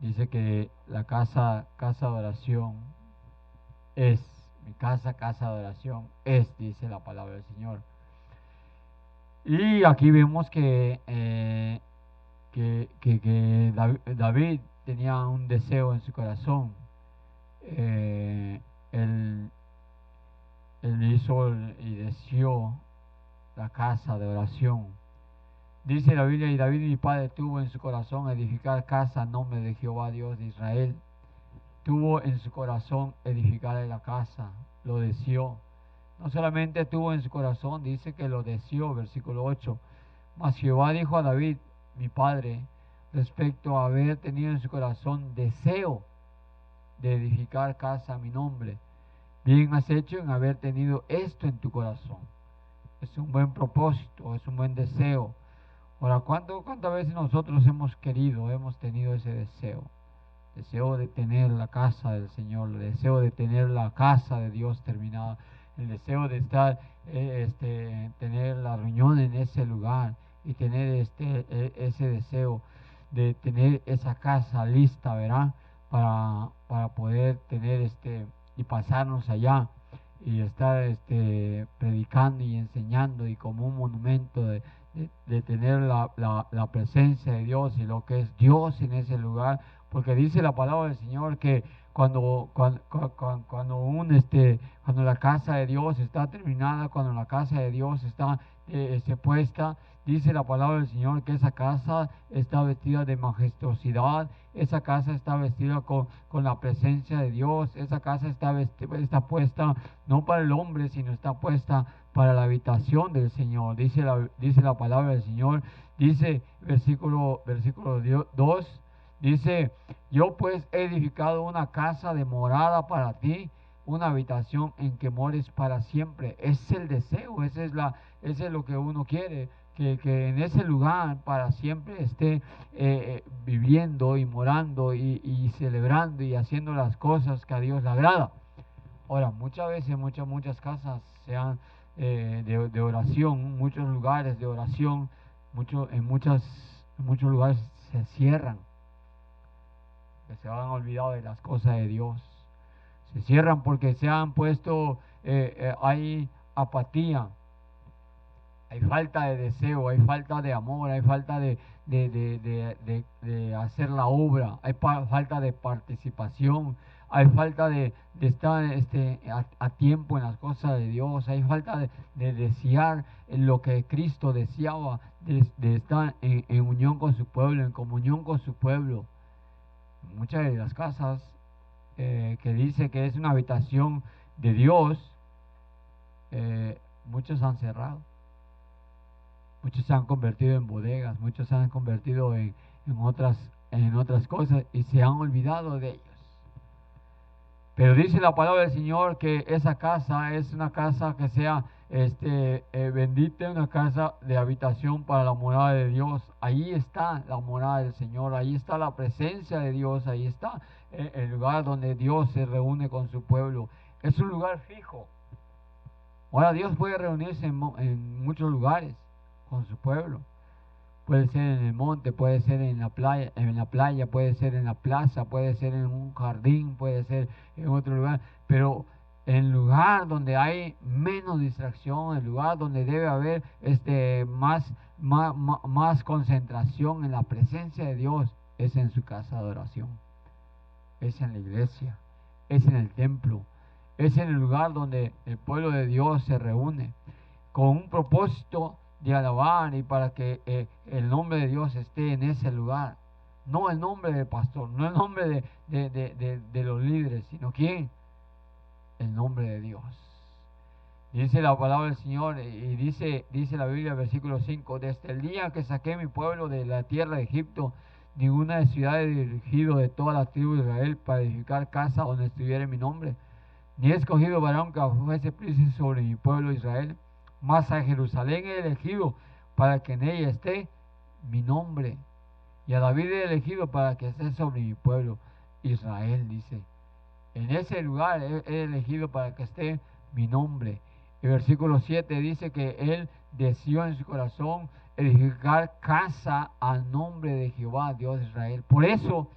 Dice que la casa de oración es, mi casa de oración es, dice la palabra del Señor. Y aquí vemos que David tenía un deseo en su corazón. Él, él hizo y deseó la casa de oración. Dice la Biblia, y David mi padre tuvo en su corazón edificar casa en nombre de Jehová Dios de Israel. Tuvo en su corazón edificar la casa, lo deseó. No solamente tuvo en su corazón, dice que lo deseó, versículo 8. Mas Jehová dijo a David, mi padre, respecto a haber tenido en su corazón deseo de edificar casa a mi nombre. Bien has hecho en haber tenido esto en tu corazón. Es un buen propósito, es un buen deseo. Ahora, ¿cuántas veces nosotros hemos querido, hemos tenido ese deseo? Deseo de tener la casa del Señor, el deseo de tener la casa de Dios terminada, el deseo de estar, tener la reunión en ese lugar y tener ese deseo de tener esa casa lista, ¿verdad? Para poder tener y pasarnos allá y estar predicando y enseñando y como un monumento de tener la presencia de Dios y lo que es Dios en ese lugar, porque dice la palabra del Señor que cuando la casa de Dios está terminada, cuando la casa de Dios está puesta, dice la palabra del Señor que esa casa está vestida de majestuosidad, esa casa está vestida con la presencia de Dios, esa casa está puesta no para el hombre, sino está puesta para la habitación del Señor. Dice la palabra del Señor, dice versículo 2, dice, yo pues he edificado una casa de morada para ti, una habitación en que mores para siempre. Es el deseo, ese es lo que uno quiere, que en ese lugar para siempre esté viviendo y morando y celebrando y haciendo las cosas que a Dios le agrada. Ahora, muchas veces, muchas casas sean de oración, muchos lugares de oración, en muchos lugares se cierran, que se han olvidado de las cosas de Dios. Se cierran porque se han puesto, hay apatía, hay falta de deseo, hay falta de amor, hay falta de hacer la obra, hay falta de participación, hay falta de estar a tiempo en las cosas de Dios, hay falta de desear lo que Cristo deseaba, de estar en unión con su pueblo, en comunión con su pueblo. Muchas de las casas que dice que es una habitación de Dios, muchos han cerrado. Muchos se han convertido en bodegas, muchos se han convertido en otras cosas y se han olvidado de ellos. Pero dice la palabra del Señor que esa casa es una casa que sea bendita, una casa de habitación para la morada de Dios. Ahí está la morada del Señor, ahí está la presencia de Dios, ahí está el lugar donde Dios se reúne con su pueblo. Es un lugar fijo. Ahora Dios puede reunirse en muchos lugares con su pueblo. Puede ser en el monte, puede ser en la playa, puede ser en la plaza, puede ser en un jardín, puede ser en otro lugar, pero en lugar donde hay menos distracción, en lugar donde debe haber más concentración en la presencia de Dios, es en su casa de oración, es en la iglesia, es en el templo, es en el lugar donde el pueblo de Dios se reúne con un propósito de alabar y para que el nombre de Dios esté en ese lugar. No el nombre del pastor, no el nombre de los líderes, sino ¿quién? El nombre de Dios. Dice la palabra del Señor y dice la Biblia, versículo 5, desde el día que saqué mi pueblo de la tierra de Egipto, ninguna ciudad he dirigido de toda la tribu de Israel para edificar casa donde estuviera mi nombre, ni he escogido varón que fuese príncipe sobre mi pueblo Israel. Mas a Jerusalén he elegido para que en ella esté mi nombre, y a David he elegido para que esté sobre mi pueblo Israel, dice. En ese lugar he elegido para que esté mi nombre. El versículo 7 dice que él deseó en su corazón edificar casa al nombre de Jehová, Dios de Israel. Por eso,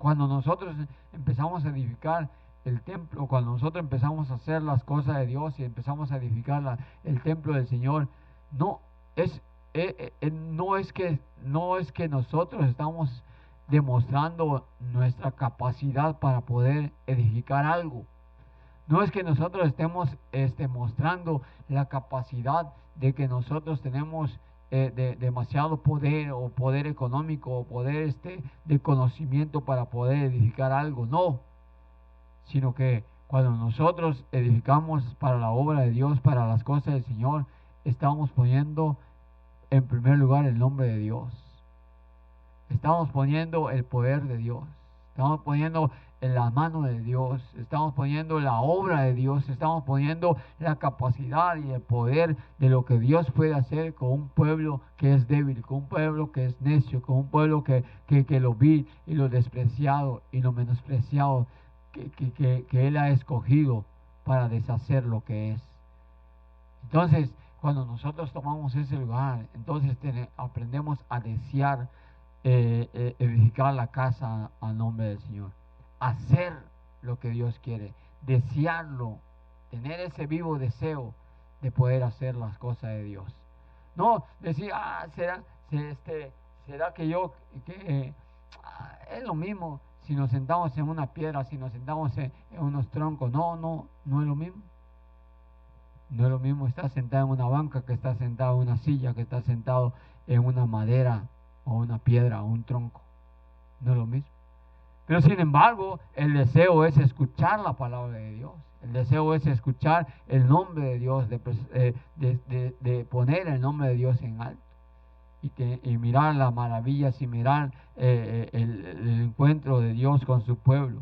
Cuando nosotros empezamos a edificar el templo, cuando nosotros empezamos a hacer las cosas de Dios y empezamos a edificar el templo del Señor, no es, no es que nosotros estamos demostrando nuestra capacidad para poder edificar algo. No es que nosotros estemos mostrando la capacidad de que nosotros tenemos demasiado poder o poder económico o poder de conocimiento para poder edificar algo. No, sino que cuando nosotros edificamos para la obra de Dios, para las cosas del Señor, estamos poniendo en primer lugar el nombre de Dios. Estamos poniendo el poder de Dios. Estamos poniendo en la mano de Dios. Estamos poniendo la obra de Dios. Estamos poniendo la capacidad y el poder de lo que Dios puede hacer con un pueblo que es débil, con un pueblo que es necio, con un pueblo que lo vil y lo despreciado y lo menospreciado que Él ha escogido para deshacer lo que es. Entonces, cuando nosotros tomamos ese lugar, entonces aprendemos a desear edificar la casa a nombre del Señor, hacer lo que Dios quiere, desearlo, tener ese vivo deseo de poder hacer las cosas de Dios. No decir, será que yo es lo mismo si nos sentamos en una piedra, si nos sentamos en unos troncos. No es lo mismo. No es lo mismo estar sentado en una banca que estar sentado en una silla, que estar sentado en una madera o una piedra o un tronco. No es lo mismo. Pero sin embargo, el deseo es escuchar la palabra de Dios. El deseo es escuchar el nombre de Dios, de poner el nombre de Dios en alto. Y mirar las maravillas y mirar el encuentro de Dios con su pueblo.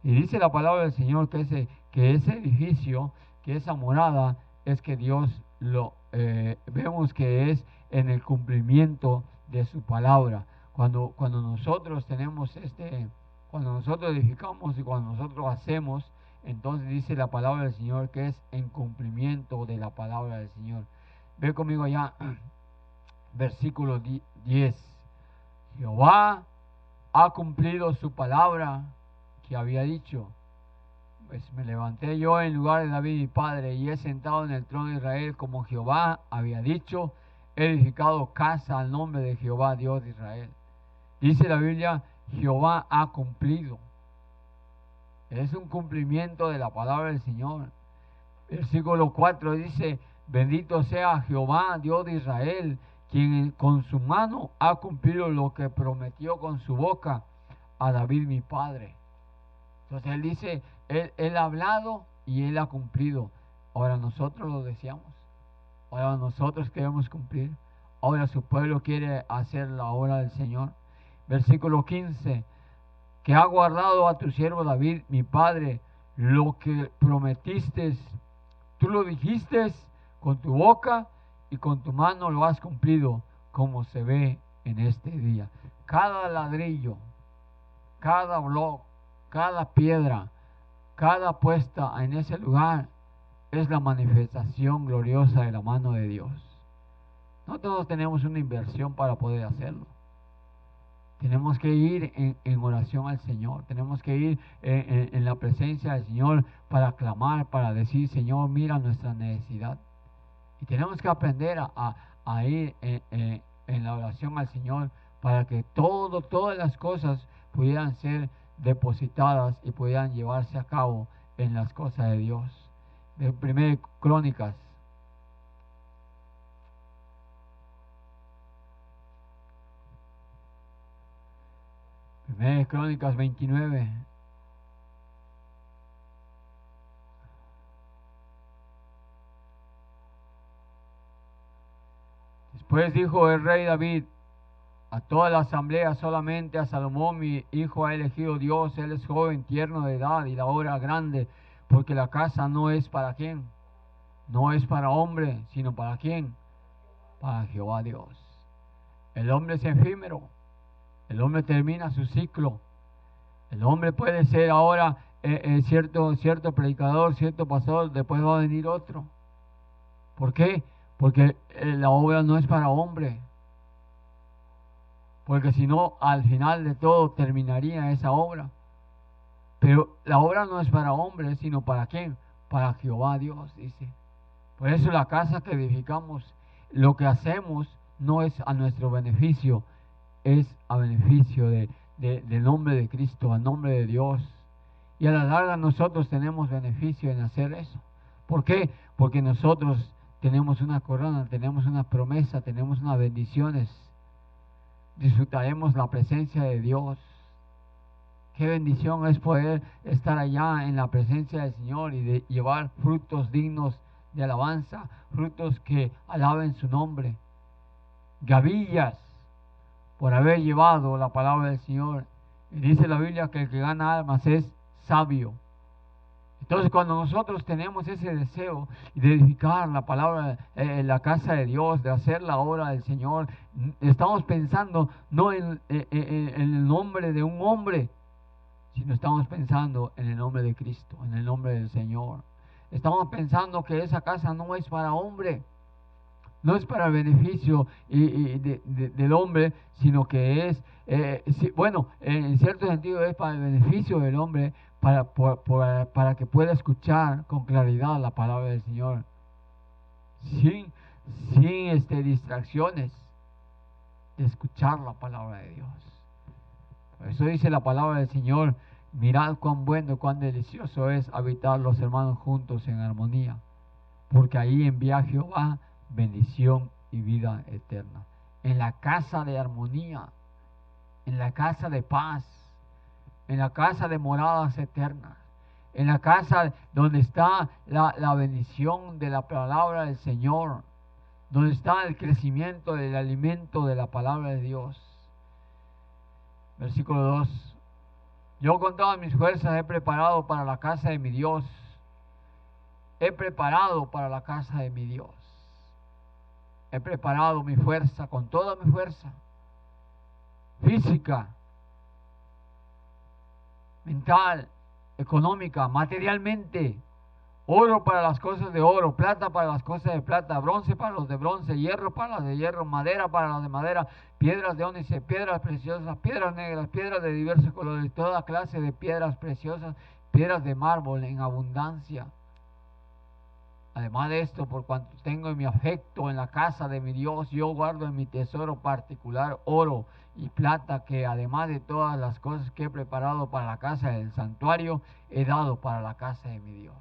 Y dice la palabra del Señor que ese edificio, que esa morada, es que Dios vemos que es en el cumplimiento de su palabra. Cuando nosotros tenemos cuando nosotros edificamos y cuando nosotros hacemos, entonces dice la palabra del Señor que es en cumplimiento de la palabra del Señor. Ve conmigo allá, versículo 10. Jehová ha cumplido su palabra que había dicho. Pues me levanté yo en lugar de David mi padre y he sentado en el trono de Israel como Jehová había dicho. He edificado casa al nombre de Jehová, Dios de Israel. Dice la Biblia, Jehová ha cumplido. Es un cumplimiento de la palabra del Señor. Versículo 4 dice, bendito sea Jehová, Dios de Israel, quien con su mano ha cumplido lo que prometió con su boca a David mi padre. Entonces él dice, él ha hablado y él ha cumplido. Ahora nosotros lo deseamos. Ahora nosotros queremos cumplir. Ahora su pueblo quiere hacer la obra del Señor. Versículo 15, que ha guardado a tu siervo David, mi padre, lo que prometiste, tú lo dijiste con tu boca y con tu mano lo has cumplido, como se ve en este día. Cada ladrillo, cada bloque, cada piedra, cada puesta en ese lugar es la manifestación gloriosa de la mano de Dios. No todos tenemos una inversión para poder hacerlo. Tenemos que ir en oración al Señor. Tenemos que ir en la presencia del Señor para clamar, para decir, Señor, mira nuestra necesidad. Y tenemos que aprender a ir en la oración al Señor para que todas las cosas pudieran ser depositadas y pudieran llevarse a cabo en las cosas de Dios. De 1 Crónicas. Crónicas 29. Después dijo el rey David a toda la asamblea, solamente a Salomón mi hijo ha elegido Dios, él es joven, tierno de edad y la hora grande, porque la casa no es para quién, no es para hombre, sino para quién, para Jehová Dios. El hombre es efímero, el hombre termina su ciclo, el hombre puede ser ahora cierto predicador, cierto pastor, después va a venir otro. ¿Por qué? Porque la obra no es para hombre. porque si no, al final de todo terminaría esa obra. Pero la obra no es para hombres, sino para ¿quién? Para Jehová Dios, dice. Por eso la casa que edificamos, lo que hacemos no es a nuestro beneficio, es a beneficio del nombre de Cristo, al nombre de Dios. Y a la larga nosotros tenemos beneficio en hacer eso. ¿Por qué? Porque nosotros tenemos una corona, tenemos una promesa, tenemos unas bendiciones. Disfrutaremos la presencia de Dios. Qué bendición es poder estar allá en la presencia del Señor y de llevar frutos dignos de alabanza, frutos que alaben su nombre. Gavillas por haber llevado la palabra del Señor. Y dice la Biblia que el que gana almas es sabio. Entonces cuando nosotros tenemos ese deseo de edificar la palabra, la casa de Dios, de hacer la obra del Señor, estamos pensando no en el nombre de un hombre, sino estamos pensando en el nombre de Cristo, en el nombre del Señor. Estamos pensando que esa casa no es para hombre, no es para el beneficio del hombre, sino que es, en cierto sentido es para el beneficio del hombre, para que pueda escuchar con claridad la palabra del Señor, sin distracciones, de escuchar la palabra de Dios. Por eso dice la palabra del Señor: mirad cuán bueno, cuán delicioso es habitar los hermanos juntos en armonía, porque ahí envía Jehová bendición y vida eterna. En la casa de armonía, en la casa de paz, en la casa de moradas eternas, en la casa donde está la bendición de la palabra del Señor, donde está el crecimiento del alimento de la palabra de Dios. Versículo 2. Yo con todas mis fuerzas he preparado para la casa de mi Dios. He preparado para la casa de mi Dios. He preparado mi fuerza, con toda mi fuerza física, mental, económica, materialmente. Oro para las cosas de oro, plata para las cosas de plata, bronce para los de bronce, hierro para las de hierro, madera para las de madera, piedras de ónice, piedras preciosas, piedras negras, piedras de diversos colores, toda clase de piedras preciosas, piedras de mármol en abundancia. Además de esto, por cuanto tengo en mi afecto en la casa de mi Dios, yo guardo en mi tesoro particular oro y plata, que además de todas las cosas que he preparado para la casa del santuario, he dado para la casa de mi Dios.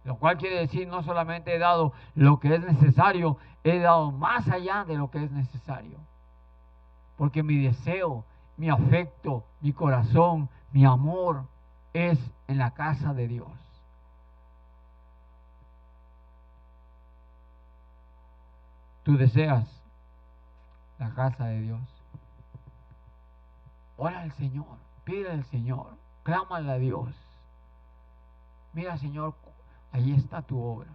Lo cual quiere decir, no solamente he dado lo que es necesario, he dado más allá de lo que es necesario. Porque mi deseo, mi afecto, mi corazón, mi amor es en la casa de Dios. Tú deseas la casa de Dios. Ora al Señor, pide al Señor, clámale a Dios. Mira, Señor, ahí está tu obra.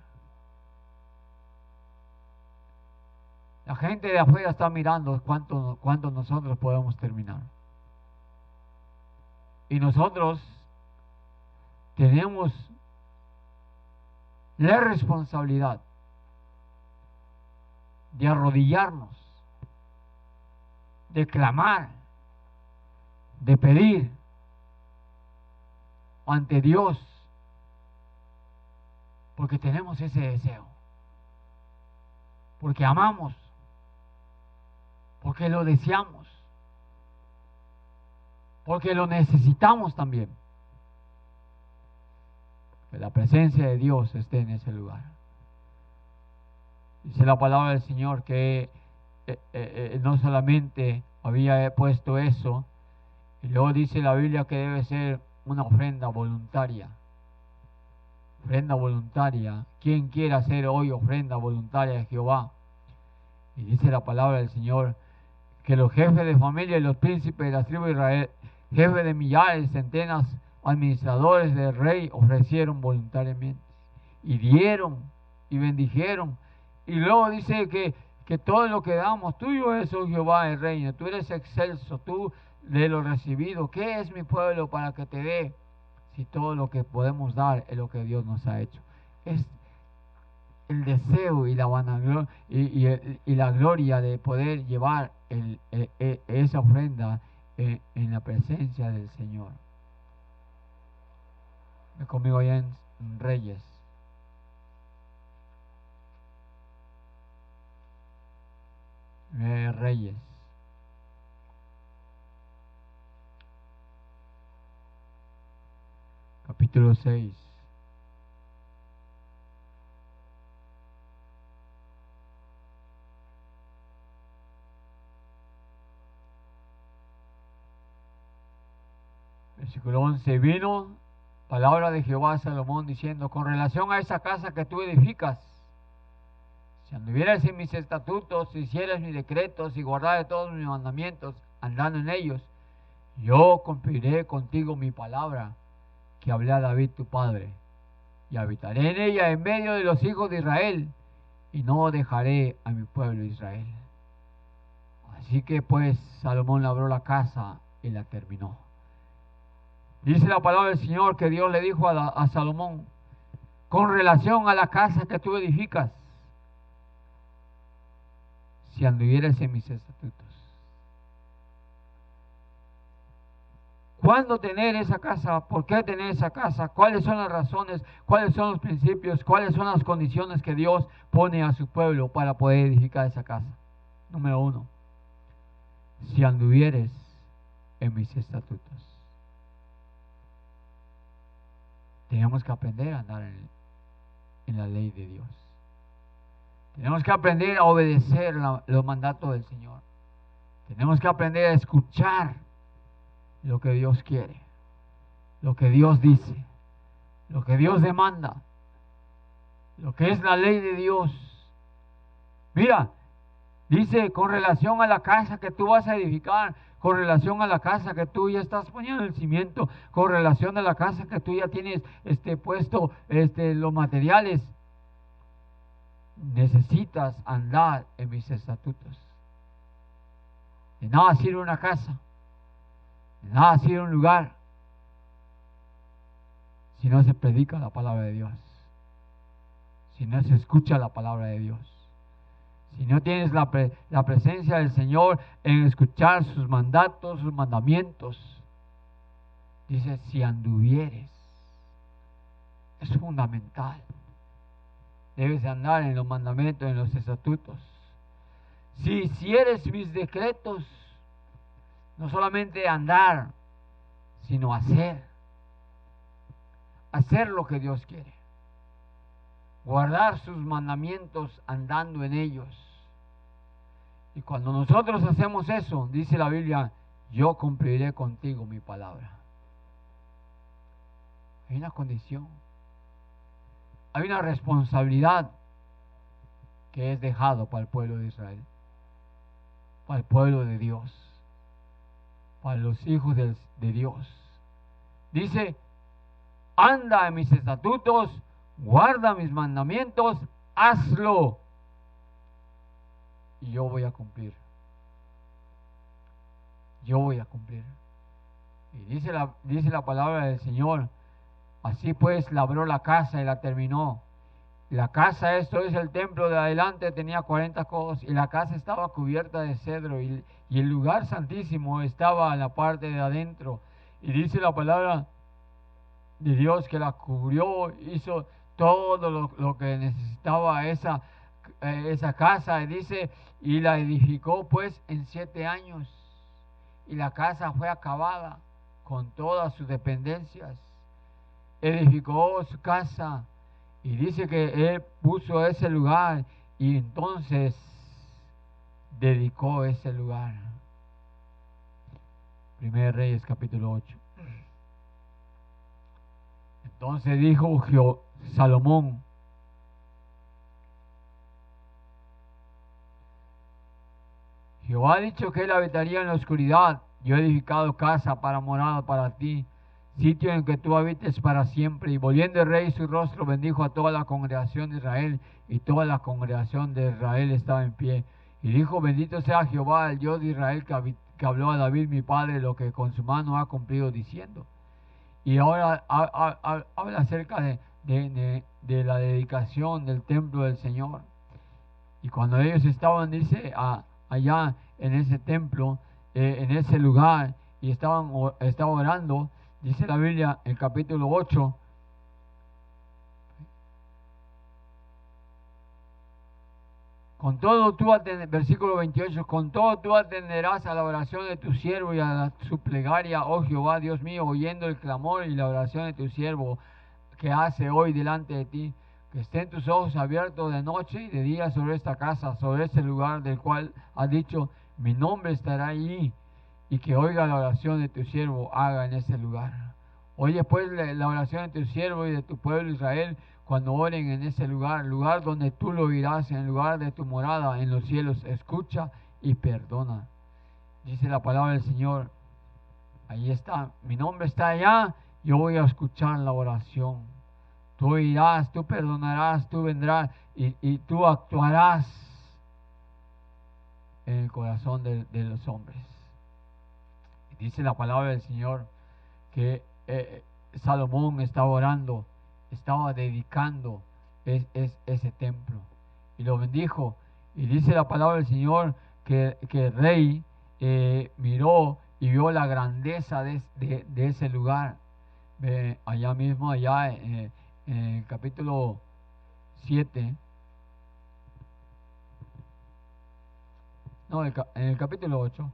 La gente de afuera está mirando cuánto nosotros podemos terminar. Y nosotros tenemos la responsabilidad de arrodillarnos, de clamar, de pedir ante Dios, porque tenemos ese deseo, porque amamos, porque lo deseamos, porque lo necesitamos también. Que la presencia de Dios esté en ese lugar. Dice la palabra del Señor que no solamente había puesto eso, y luego dice la Biblia que debe ser una ofrenda voluntaria. Ofrenda voluntaria. ¿Quién quiere hacer hoy ofrenda voluntaria a Jehová? Y dice la palabra del Señor que los jefes de familia y los príncipes de la tribu de Israel, jefes de millares, centenas, administradores del rey, ofrecieron voluntariamente y dieron y bendijeron. Y luego dice que todo lo que damos, tuyo es, oh Jehová, el reino, tú eres excelso, tú de lo recibido. ¿Qué es mi pueblo para que te dé? Si todo lo que podemos dar es lo que Dios nos ha hecho. Es el deseo y la vanagloria y la gloria de poder llevar esa ofrenda en la presencia del Señor. Ve conmigo allá en Reyes. Reyes. Capítulo 6. Versículo 11. Vino palabra de Jehová a Salomón diciendo: con relación a esa casa que tú edificas, si anduvieras en mis estatutos, si hicieras mis decretos y guardaras todos mis mandamientos, andando en ellos, yo cumpliré contigo mi palabra que hablé a David tu padre, y habitaré en ella en medio de los hijos de Israel, y no dejaré a mi pueblo Israel. Así que pues Salomón labró la casa y la terminó. Dice la palabra del Señor que Dios le dijo a Salomón: con relación a la casa que tú edificas, si anduvieras en mis estatutos. ¿Cuándo tener esa casa? ¿Por qué tener esa casa? ¿Cuáles son las razones? ¿Cuáles son los principios? ¿Cuáles son las condiciones que Dios pone a su pueblo para poder edificar esa casa? Número 1. Si anduvieres en mis estatutos. Tenemos que aprender a andar en la ley de Dios. Tenemos que aprender a obedecer los mandatos del Señor. Tenemos que aprender a escuchar lo que Dios quiere, lo que Dios dice, lo que Dios demanda, lo que es la ley de Dios. Mira, dice con relación a la casa que tú vas a edificar, con relación a la casa que tú ya estás poniendo el cimiento, con relación a la casa que tú ya tienes puesto los materiales, necesitas andar en mis estatutos. De nada sirve una casa, de nada sirve un lugar, si no se predica la palabra de Dios, si no se escucha la palabra de Dios, si no tienes la presencia del Señor en escuchar sus mandatos, sus mandamientos. Dice: si anduvieres. Es fundamental. Debes andar en los mandamientos, en los estatutos. Si hicieres mis decretos, no solamente andar, sino hacer lo que Dios quiere, guardar sus mandamientos andando en ellos. Y cuando nosotros hacemos eso, dice la Biblia: yo cumpliré contigo mi palabra. Hay una condición, hay una responsabilidad que es dejado para el pueblo de Israel, para el pueblo de Dios, para los hijos de Dios. Dice: anda en mis estatutos, guarda mis mandamientos, hazlo, y yo voy a cumplir. Yo voy a cumplir. Y dice la palabra del Señor: así pues labró la casa y la terminó. La casa, esto es el templo de adelante, tenía 40 codos, y la casa estaba cubierta de cedro, y el lugar santísimo estaba en la parte de adentro. Y dice la palabra de Dios que la cubrió, hizo todo lo que necesitaba esa casa, y dice: y la edificó pues en 7 años, y la casa fue acabada con todas sus dependencias. Edificó su casa, y dice que él puso ese lugar, y entonces dedicó ese lugar. 1 Reyes capítulo 8. Entonces dijo Salomón: Jehová ha dicho que él habitaría en la oscuridad. Yo he edificado casa para morada para ti, sitio en que tú habites para siempre. Y volviendo el rey su rostro, bendijo a toda la congregación de Israel, y toda la congregación de Israel estaba en pie. Y dijo: bendito sea Jehová, el Dios de Israel, que habló a David mi padre lo que con su mano ha cumplido diciendo. Y ahora habla acerca de la dedicación del templo del Señor. Y cuando ellos estaban, dice, allá en ese templo, en ese lugar, y estaba orando. Dice la Biblia en capítulo 8, con todo tú versículo 28, con todo tú atenderás a la oración de tu siervo y a su plegaria, oh Jehová, Dios mío, oyendo el clamor y la oración de tu siervo que hace hoy delante de ti. Que estén tus ojos abiertos de noche y de día sobre esta casa, sobre este lugar del cual has dicho, mi nombre estará allí, y que oiga la oración de tu siervo, haga en ese lugar. Oye pues la oración de tu siervo y de tu pueblo Israel, cuando oren en ese lugar donde tú lo oirás, en el lugar de tu morada en los cielos, escucha y perdona. Dice la palabra del Señor, ahí está, mi nombre está allá, yo voy a escuchar la oración. Tú irás, tú perdonarás, tú vendrás y tú actuarás en el corazón de los hombres. Dice la palabra del Señor que Salomón estaba orando, estaba dedicando ese templo y lo bendijo. Y dice la palabra del Señor que el rey miró y vio la grandeza de ese lugar. Allá mismo, allá en el capítulo 7, no, en el capítulo 8,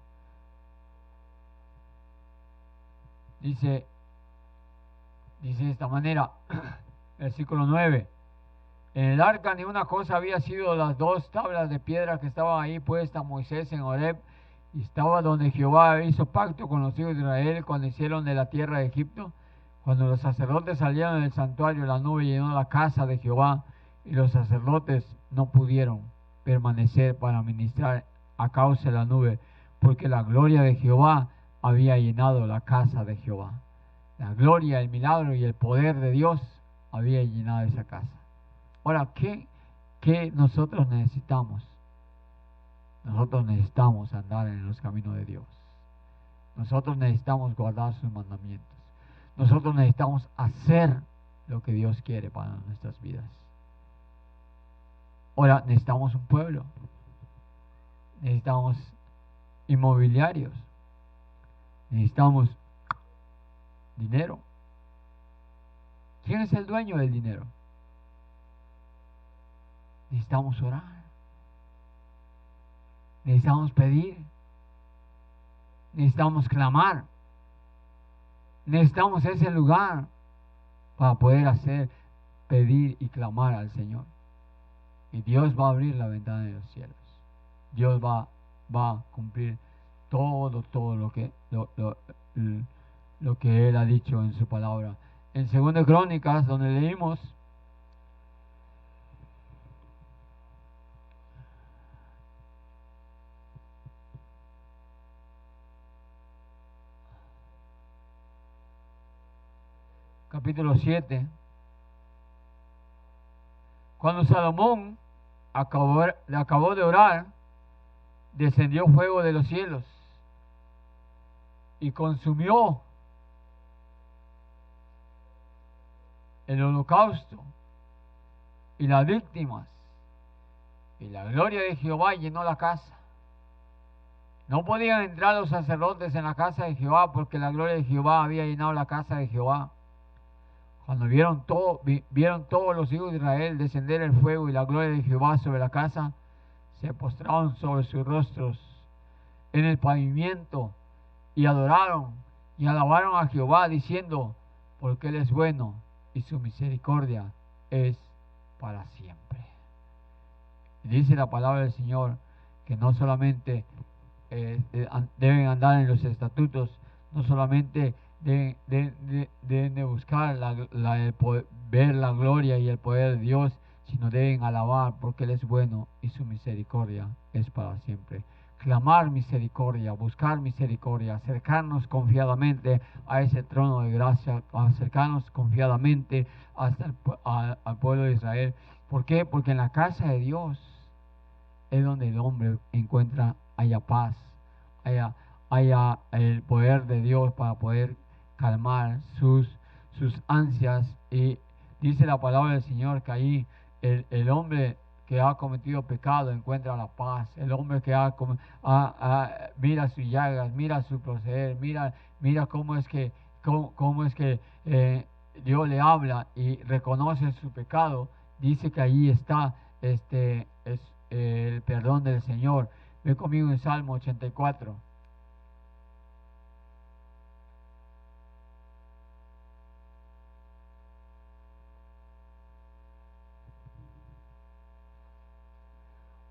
dice de esta manera, versículo 9, en el arca ni una cosa había sido las 2 tablas de piedra que estaban ahí puestas Moisés en Horeb, y estaba donde Jehová hizo pacto con los hijos de Israel cuando hicieron de la tierra de Egipto. Cuando los sacerdotes salieron del santuario, la nube llenó la casa de Jehová, y los sacerdotes no pudieron permanecer para ministrar a causa de la nube, porque la gloria de Jehová había llenado la casa de Jehová. La gloria, el milagro y el poder de Dios había llenado esa casa. Ahora, ¿qué nosotros necesitamos? Nosotros necesitamos andar en los caminos de Dios. Nosotros necesitamos guardar sus mandamientos. Nosotros necesitamos hacer lo que Dios quiere para nuestras vidas. Ahora, necesitamos un pueblo. Necesitamos inmobiliarios. Necesitamos dinero. ¿Quién es el dueño del dinero? Necesitamos orar. Necesitamos pedir. Necesitamos clamar. Necesitamos ese lugar para poder pedir y clamar al Señor. Y Dios va a abrir la ventana de los cielos. Dios va a cumplir todo lo que Él ha dicho en su palabra. En 2 Crónicas, donde leímos, capítulo 7, cuando Salomón acabó de orar, descendió fuego de los cielos y consumió el holocausto y las víctimas, y la gloria de Jehová llenó la casa. No podían entrar los sacerdotes en la casa de Jehová porque la gloria de Jehová había llenado la casa de Jehová. Cuando vieron todos los hijos de Israel descender el fuego y la gloria de Jehová sobre la casa, se postraron sobre sus rostros en el pavimento y adoraron y alabaron a Jehová diciendo, porque Él es bueno y su misericordia es para siempre. Y dice la palabra del Señor que no solamente deben andar en los estatutos, no solamente deben de buscar ver la gloria y el poder de Dios, sino deben alabar porque Él es bueno y su misericordia es para siempre. Clamar misericordia, buscar misericordia, acercarnos confiadamente a ese trono de gracia, acercarnos confiadamente hasta al pueblo de Israel. ¿Por qué? Porque en la casa de Dios es donde el hombre haya paz, haya el poder de Dios para poder calmar sus ansias. Y dice la palabra del Señor que ahí el hombre que ha cometido pecado encuentra la paz. El hombre que mira sus llagas, mira su proceder, mira cómo es que Dios le habla y reconoce su pecado. Dice que allí está el perdón del Señor. Ve conmigo en Salmo 84.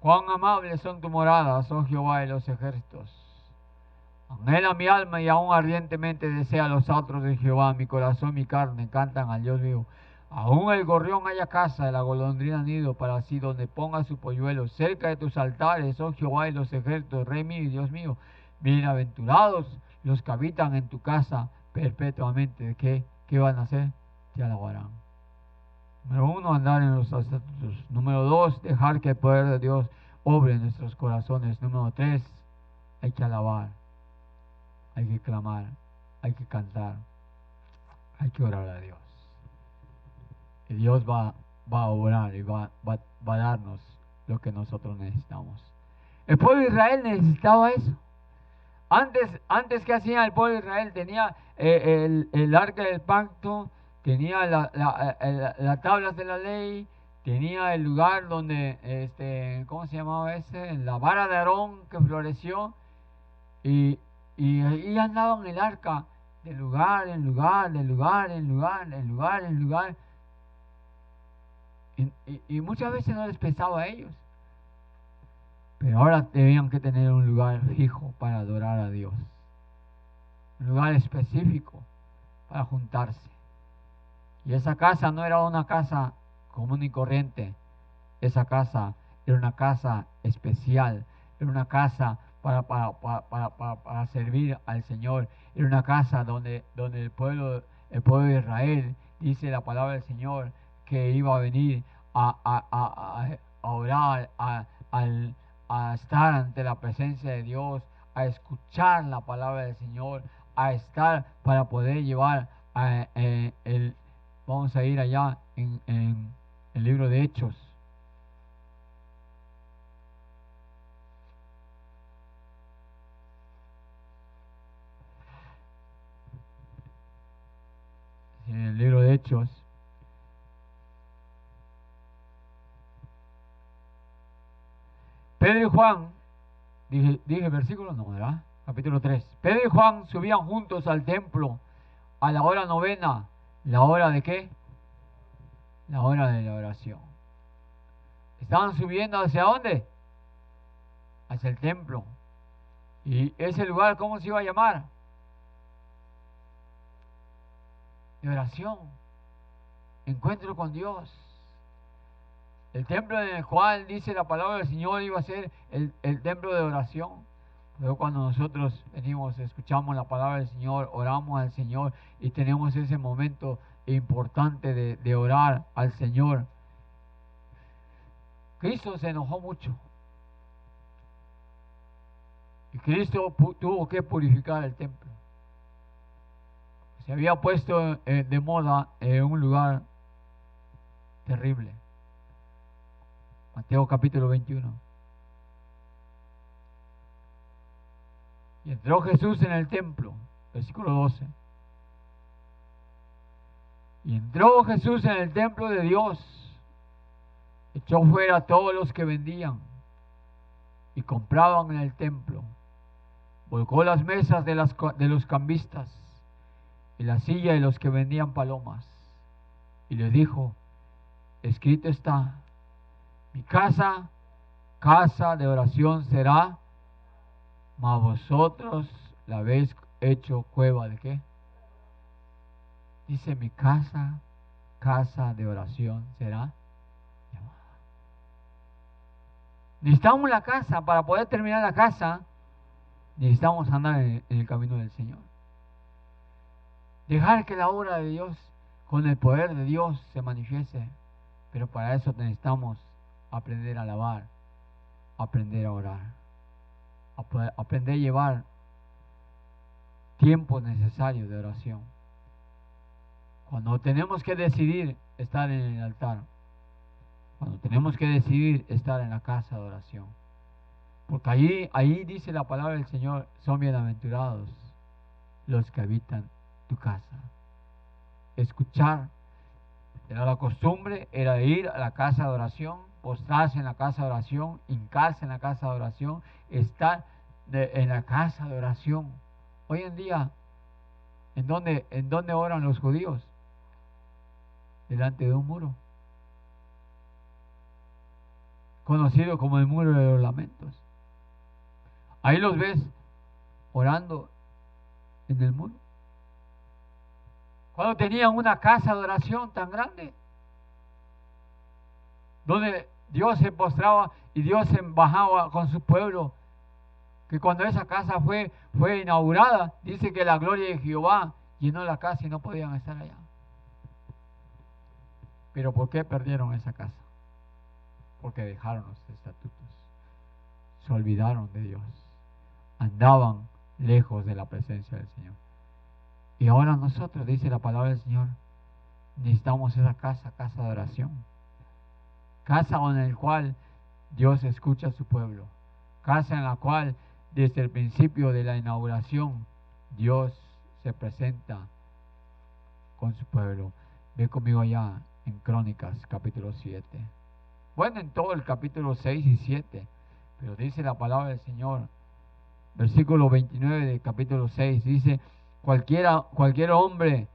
Cuán amables son tus moradas, oh Jehová de los ejércitos. Anhela mi alma y aún ardientemente desea los atrios de Jehová. Mi corazón, mi carne cantan al Dios vivo. Aún el gorrión haya casa, de la golondrina nido para sí, donde ponga su polluelo. Cerca de tus altares, oh Jehová de los ejércitos, Rey mío y Dios mío. Bienaventurados los que habitan en tu casa perpetuamente. ¿Qué van a hacer? Te alabarán. Número 1, andar en los estatutos. Número 2, dejar que el poder de Dios obre en nuestros corazones. Número 3, hay que alabar, hay que clamar, hay que cantar, hay que orar a Dios. Y Dios va a orar y va a darnos lo que nosotros necesitamos. El pueblo de Israel necesitaba eso. Antes que hacía el pueblo de Israel, tenía el arca del pacto, tenía las tablas de la ley, tenía el lugar donde, ¿cómo se llamaba ese? La vara de Aarón que floreció, y ahí andaban el arca de lugar en lugar, de lugar en lugar, en lugar en lugar, y muchas veces no les pesaba a ellos. Pero ahora debían que tener un lugar fijo para adorar a Dios. Un lugar específico para juntarse. Y esa casa no era una casa común y corriente. Esa casa era una casa especial. Era una casa para servir al Señor. Era una casa donde el pueblo de Israel, dice la palabra del Señor, que iba a venir a orar, a estar ante la presencia de Dios, a escuchar la palabra del Señor, a estar para poder llevar vamos a ir allá en el libro de Hechos. En el libro de Hechos. Pedro y Juan, dije versículo, no, ¿verdad? Capítulo 3. Pedro y Juan subían juntos al templo a la hora novena. ¿La hora de qué? La hora de la oración. Estaban subiendo ¿hacia dónde? Hacia el templo. ¿Y ese lugar cómo se iba a llamar? De oración. Encuentro con Dios. El templo en el cual dice la palabra del Señor iba a ser el templo de oración. Pero cuando nosotros venimos, escuchamos la palabra del Señor, oramos al Señor y tenemos ese momento importante de orar al Señor. Cristo se enojó mucho. Y Cristo tuvo que purificar el templo. Se había puesto de moda en un lugar terrible. Mateo capítulo 21. Y entró Jesús en el templo, versículo 12. Y entró Jesús en el templo de Dios, echó fuera a todos los que vendían y compraban en el templo, volcó las mesas de los cambistas y la silla de los que vendían palomas, y les dijo: escrito está, mi casa, casa de oración será, mas vosotros la habéis hecho cueva de ¿qué? Dice: mi casa, casa de oración será llamada. Necesitamos la casa. Para poder terminar la casa, necesitamos andar en el camino del Señor. Dejar que la obra de Dios, con el poder de Dios, se manifieste. Pero para eso necesitamos aprender a alabar, aprender a orar, aprender a llevar tiempos necesarios de oración. Cuando tenemos que decidir estar en el altar, Cuando tenemos que decidir estar en la casa de oración. Porque ahí dice la palabra del Señor, son bienaventurados los que habitan tu casa. Escuchar. Era la costumbre, era ir a la casa de oración, postrarse en la casa de oración, hincarse en la casa de oración, estar en la casa de oración. Hoy en día, ¿en dónde oran los judíos? Delante de un muro, conocido como el muro de los lamentos. Ahí los ves orando en el muro. Cuando tenían una casa de oración tan grande, donde Dios se postraba y Dios se bajaba con su pueblo, que cuando esa casa fue inaugurada, dice que la gloria de Jehová llenó la casa y no podían estar allá. Pero ¿por qué perdieron esa casa? Porque dejaron los estatutos, se olvidaron de Dios, andaban lejos de la presencia del Señor. Y ahora nosotros, dice la palabra del Señor, necesitamos esa casa de oración, casa en la cual Dios escucha a su pueblo, casa en la cual desde el principio de la inauguración Dios se presenta con su pueblo. Ve conmigo allá en Crónicas capítulo 7. Bueno, en todo el capítulo 6 y 7, pero dice la palabra del Señor, versículo 29 del capítulo 6, dice: cualquier hombre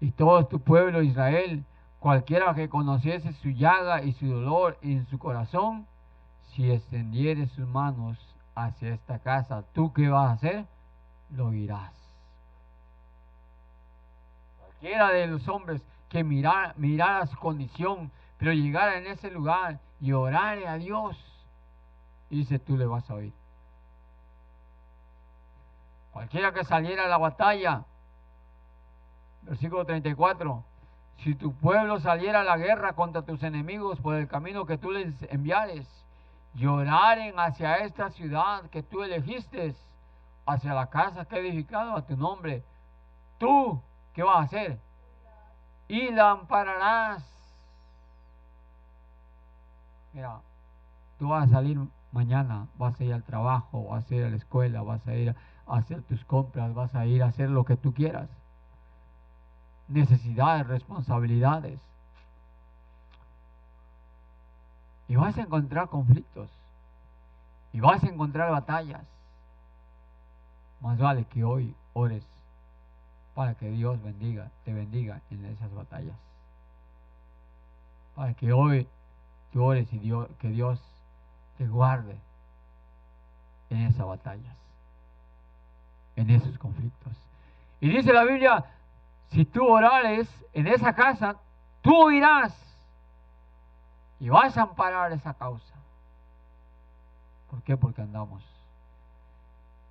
y todo tu pueblo Israel, cualquiera que conociese su llaga y su dolor en su corazón, si extendiere sus manos hacia esta casa, ¿tú qué vas a hacer? Lo oirás. Cualquiera de los hombres que mirara su condición, pero llegara en ese lugar y orare a Dios, dice, tú le vas a oír. Cualquiera que saliera a la batalla, versículo 34, si tu pueblo saliera a la guerra contra tus enemigos por el camino que tú les enviares, y oraren hacia esta ciudad que tú elegiste, hacia la casa que he edificado a tu nombre, tú, ¿qué vas a hacer? Y la ampararás. Mira, tú vas a salir mañana, vas a ir al trabajo, vas a ir a la escuela, vas a ir a hacer tus compras, vas a ir a hacer lo que tú quieras. Necesidades, responsabilidades. Y vas a encontrar conflictos. Y vas a encontrar batallas. Más vale que hoy ores para que Dios te bendiga en esas batallas. Para que hoy tú ores y que Dios te guarde en esas batallas, en esos conflictos. Y dice la Biblia, si tú orares en esa casa, tú oirás y vas a amparar esa causa. ¿Por qué? Porque andamos.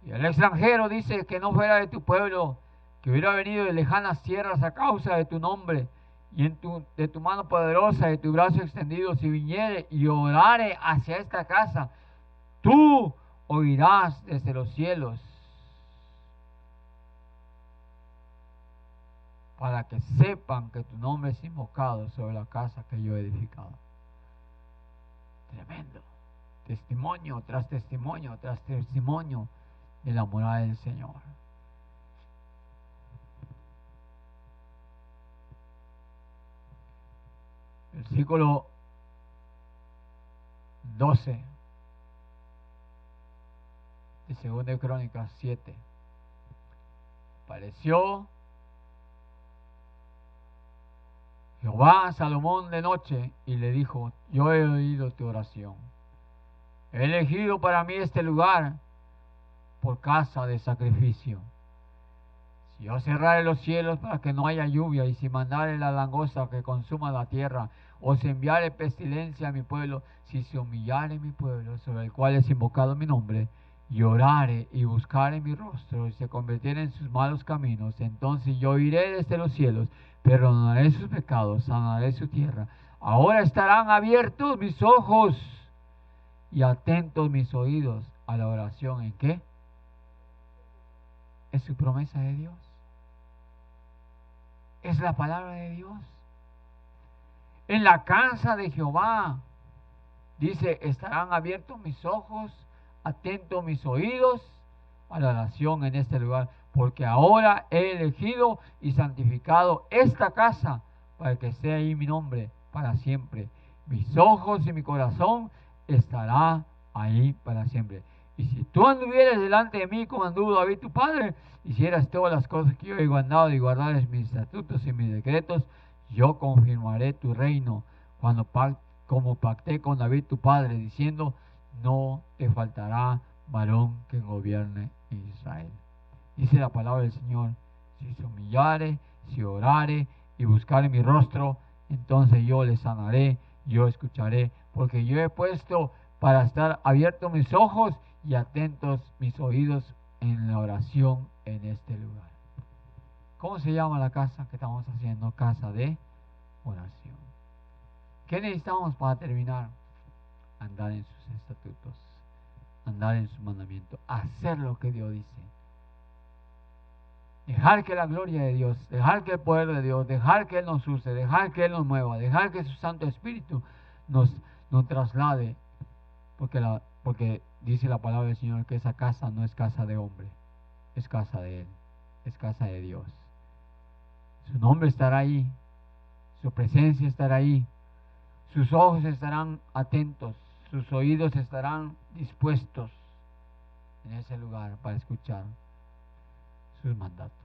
Y el extranjero dice que no fuera de tu pueblo, que hubiera venido de lejanas tierras a causa de tu nombre, y de tu mano poderosa, de tu brazo extendido, si viniere y orare hacia esta casa, tú oirás desde los cielos, para que sepan que tu nombre es invocado sobre la casa que yo he edificado. Tremendo. Testimonio tras testimonio tras testimonio de la morada del Señor. Versículo 12 de 2 Crónicas 7. Apareció Jehová a Salomón de noche y le dijo: yo he oído tu oración. He elegido para mí este lugar por casa de sacrificio. Si yo cerrare los cielos para que no haya lluvia, y si mandare la langosta que consuma la tierra, o si enviare pestilencia a mi pueblo, si se humillare mi pueblo, sobre el cual es invocado mi nombre, y orare y buscare mi rostro, y se convirtiere en sus malos caminos, entonces yo iré desde los cielos, perdonaré sus pecados, sanaré su tierra. Ahora estarán abiertos mis ojos y atentos mis oídos a la oración. ¿En qué? Es su promesa de Dios. Es la palabra de Dios. En la casa de Jehová, dice, estarán abiertos mis ojos, atentos mis oídos a la oración en este lugar, porque ahora he elegido y santificado esta casa para que sea ahí mi nombre para siempre. Mis ojos y mi corazón estará ahí para siempre. Y si tú anduvieras delante de mí como anduvo David tu padre, hicieras todas las cosas que yo he mandado y guardares mis estatutos y mis decretos, yo confirmaré tu reino como pacté con David tu padre, diciendo, no te faltará varón que gobierne Israel. Dice la palabra del Señor, si se humillare, si orare y buscare mi rostro, entonces yo le sanaré, yo escucharé, porque yo he puesto para estar abiertos mis ojos y atentos mis oídos en la oración en este lugar. ¿Cómo se llama la casa que estamos haciendo? Casa de oración. ¿Qué necesitamos para terminar? Andar en sus estatutos, andar en su mandamiento, hacer lo que Dios dice. Dejar que la gloria de Dios, dejar que el poder de Dios, dejar que Él nos use, dejar que Él nos mueva, dejar que su Santo Espíritu nos traslade, porque dice la palabra del Señor que esa casa no es casa de hombre, es casa de Él, es casa de Dios. Su nombre estará ahí, su presencia estará ahí, sus ojos estarán atentos, sus oídos estarán dispuestos en ese lugar para escuchar sus mandatos,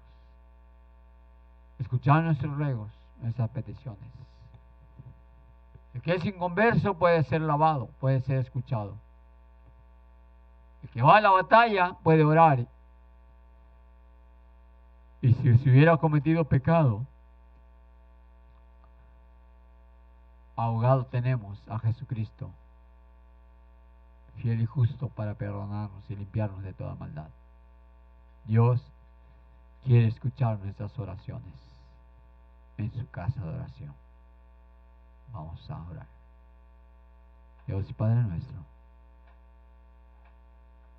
escuchar nuestros ruegos, nuestras peticiones. El que es inconverso puede ser lavado, puede ser escuchado. El que va a la batalla puede orar. Y si se hubiera cometido pecado, abogado tenemos a Jesucristo, fiel y justo para perdonarnos y limpiarnos de toda maldad. Dios quiere escuchar nuestras oraciones en su casa de oración. Vamos a orar. Dios y Padre nuestro,